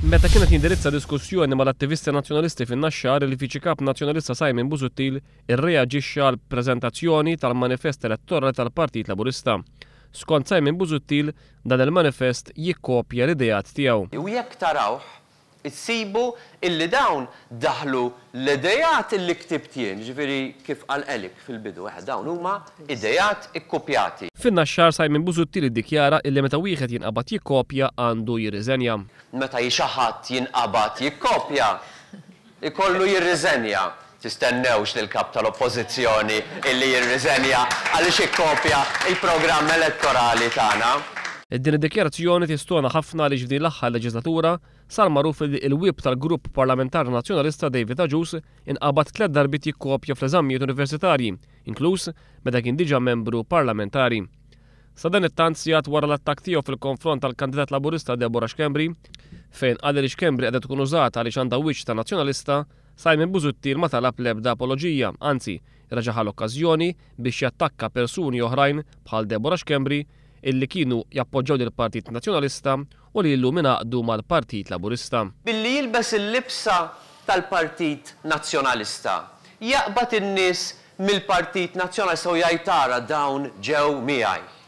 Meta kienet jindirizza diskussjoni mal-attivisti nazzjonalisti fin-Naxxar, il-Viċi Kap Nazzjonalista Simon Busuttil irreaġixxa għal preżentazzjoni tal-manifest elettorali tal-Partit Laburista. Skont Simon Busuttil, dan il-manifest jikkopja l-idejat tiegħu. U jekk tarawh, issibu illi dawn daħlu l-idejat illi ktibt jien, ġifieri kif qal Elik fil-bidu, dawn huma idejat ikkopjati. Fin-Naxxar Simon Busuttil iddikjara illi meta wieħed jinqabad jikkopja għandu jirriżenja. Meta xi ħadd jinqabad jikkopja, ikollu jirriżenja. Tistennewx lil kap tal-oppożizzjoni illi jirriżenja għaliex ikkopja il-programm elettorali tagħna. Din id-dikjarazzjoni tistona ħafna li f'din l-aħħar leġislatura sar magħruf li l-wib tal-Grupp Parlamentari Nazzjonalista David Aġus inqabad 3 darbit jikkopja fl-eżamijiet universitarji, inkluż meta kien diġà membru parlamentari. Sa dan it-tant sigħat wara l-attakk tiegħu fil-konfront tal-kandidat Laburista Deborah Xkembri, fejn qal li Xkembri qiegħda tkun użata għaliex għandha wiċċ ta' nazzjonalista, Simon Busuttil ma talab l-ebda apoloġija, anzi raġaħa l-okkażjoni biex jattakka persuni oħrajn bħal Deborah Xkembri illi kienu jappoġġaw lill-Partit Nazzjonalista u li llum ingħaqdu mal-Partit Laburista. Billi jilbes il-libsa tal-Partit Nazzjonalista, jaqbad in-nies mill-Partit Nazzjonalista u jgħid tara dawn ġew miegħi.